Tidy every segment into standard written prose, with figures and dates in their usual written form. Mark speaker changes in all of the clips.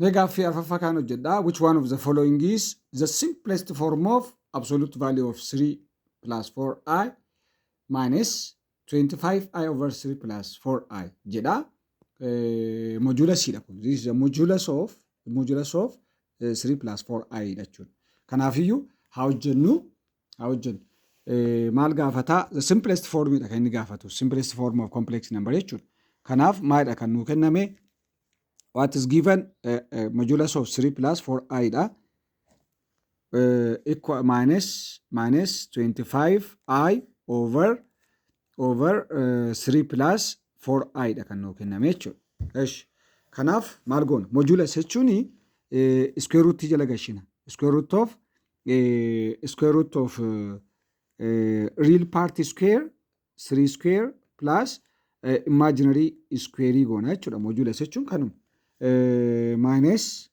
Speaker 1: Gaaffii arfaffaa kan hojjedhaa. Which one of the following is the simplest form of absolute value of 3 plus 4i minus 25i over 3 plus 4i jedha. Modulus dha kun. This is the modulus of 3 plus 4i jechuudha. Kanaafiyyuu haa hojjennu. Maal gaafataa? The simplest form dha kan inni gaafatu. Simplest form of complex number jechuudha. Kanaaf maalidha kan nuu kenname? What is given? Modulus of 3 plus 4i dha. Equal minus 25i over 3 plus 4i dha kan nuu kenname jechuudha. Kanaaf maal goona? Modulus jechuun square root jala gashina. Square root of real part square 3 square plus imaginary square goona jechuudha. Modulus jechuun kanuma. Minus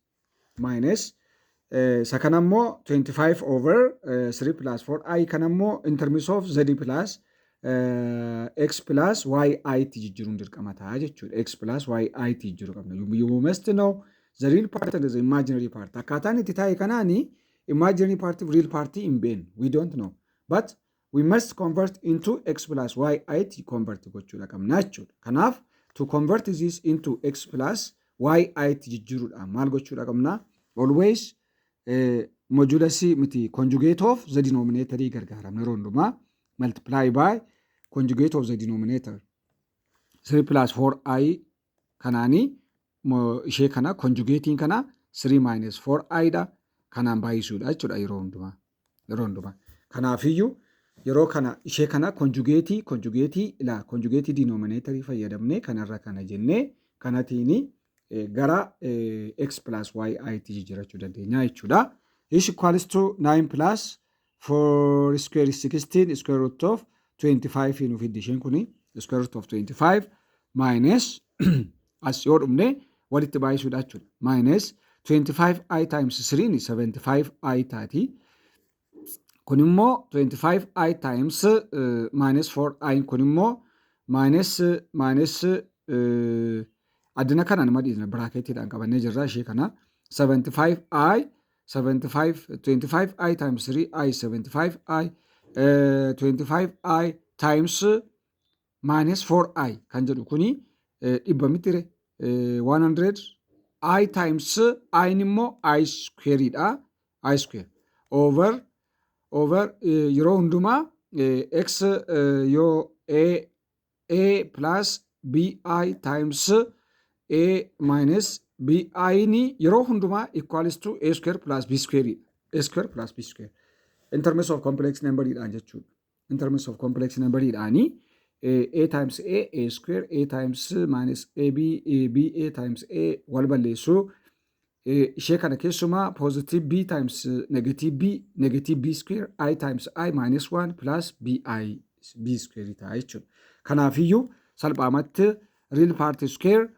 Speaker 1: isa kana immoo 25 over 3 plus 4i kana immoo in terms of z plus x plus y it jijjiiruun dirqama ta'a jechuudha. X plus y it jijjiiruu qabna. You must know the real part and the imaginary part. Akkaataan itti taa'e kanaani imaginary part real part hin beeknu. We don't know. But we must convert into x plus y it convert gochuudha qabna jechuudha. Kanaaf to convert this into x plus y it jijjiiruudhaan maal gochuudha qabna? Always modulus miti conjugate of the denominator gargaaramna yeroo hundumaa multiply by conjugate of the denominator 3 plus 4i kanaani ishee kana conjugating kana 3 minus 4i dha kanaan baay'isuudha jechuudha yeroo hundumaa. Kanaafiyyuu yeroo kana ishee kana conjugate denominator fayyadamnee kanarra kana jennee kanatiini gara x plus y it jijjiirachuu dandeenya jechuudha. Is equals to 9 plus 4 square is 16 square root of 25 in ufiddi isheen kuni square root of 25 minus as yoo dhumne walitti baay'isuudha jechuudha. Minus 25i times 3 ni 75i taati. Kun immoo 25i times minus 4i kun immoo minus addina kana nama dhiisna bracketidhaan qabannee jirra ishee kana 25i times 3i 75i 25i times minus 4i kan jedhu kuni dhibba mitire 100 i times i immoo i square dha. I square over yeroo hundumaa x yoo a plus bi times a minus bi ni yeroo hundumaa equals to a square plus b square a square plus b square in terms of complex number dhaan jechuudha. In terms of complex number dhaani a times a square a times minus ab times a wal balleessu ishee kana keessumaa positive b times negative b square i times i minus 1 plus b square ta'a jechuudha. Kanaafiyyuu salphaamatti real part square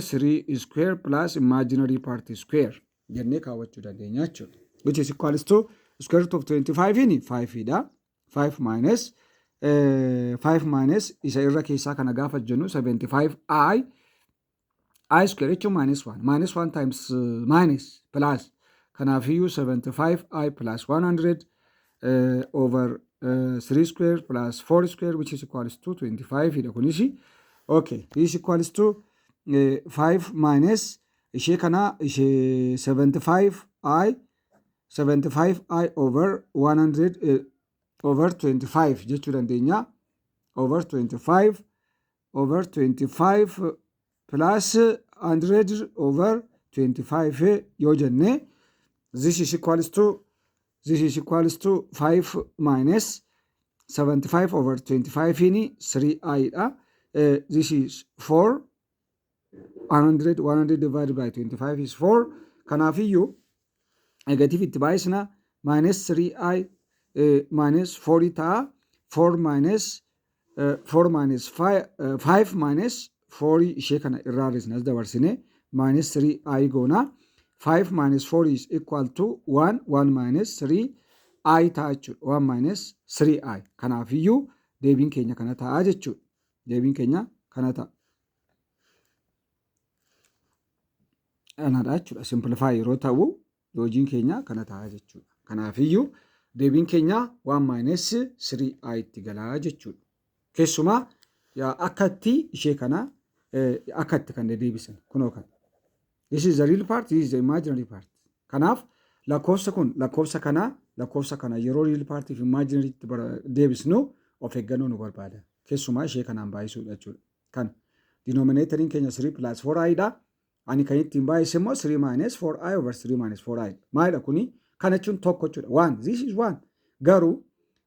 Speaker 1: 3 square plus imaginary part square jennee kaawwachuu dandeenya jechuudha. Which is equals to square root of 25 in 5 dha. 5 minus isa irra keessaa kana gaafa jennu 75i I square jechuun minus 1 times minus plus kanaafiyyuu 75i plus 100 over 3 square plus 4 square which is equals to 25 dha kunis. Okay, this is equals to 5 minus ishee kana ishee 75i over 100 over 25 jechuu dandeenya. Over 25 plus 100 over 25 yoo jenne this is equals to 5 minus 75 over 25 in 3i dha. This is 4 100 divided by 25 is 4. Kanaafiyyuu negative itti baay'isna minus 3i minus 40 ta'a. 4 minus 5 minus 4 ishee kana irraa risnas dabarsine minus 3i goona. 5 minus 4 is equal to 1 minus 3i ta'a jechuudha. 1 minus 3i. Kanaafiyyuu deebiin keenya kana ta'a jechuudha. Deebiin keenya kana ta'a. Kanadha jechuudha. Simplify yeroo ta'u loojiin keenya kana ta'a jechuudha. Kanaafiyyuu deebiin keenya 1 minus 3i itti galaa jechuudha. Keessumaa akkatti ishee kana akkatti kan deebisan kunoo kana. This is the real part, this is the imaginary part. Kanaaf lakkoofsa kun lakkoofsa kana yeroo real part fi imaginary itti deebisnu of eeggannoo nu barbaada. Keessumaa ishee kanaan baay'isuudha jechuudha. Kan denominatoriin keenya 3 plus 4i dha. Ani kan ittiin baay'ise immoo 3 minus 4i over 3 minus 4i. Maalidha kuni? Kana jechuun tokko jechuudha. 1. This is 1. Garuu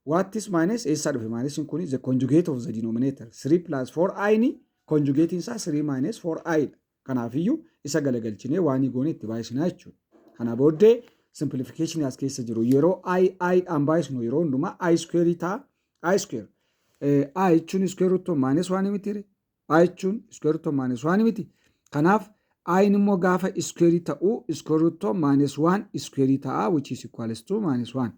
Speaker 1: what is minus eessaa dhufe? Minus kun is the conjugate of the denominator. 3 plus 4i ni conjugate isaa 3 minus 4i dha. Kanaafiyyuu isa galagalchinee waan goone itti baay'isinaa jechuudha. Kana booddee simplification as keessa jiru yeroo i dhaan baay'isnu yeroo hundumaa i square ta'a. I square. I jechuun square root of minus 1 miti. I jechuun square root of minus 1 miti. Kanaaf I immoo gaafa square ta'u square root of minus 1 square ta'a which is equals to minus 1.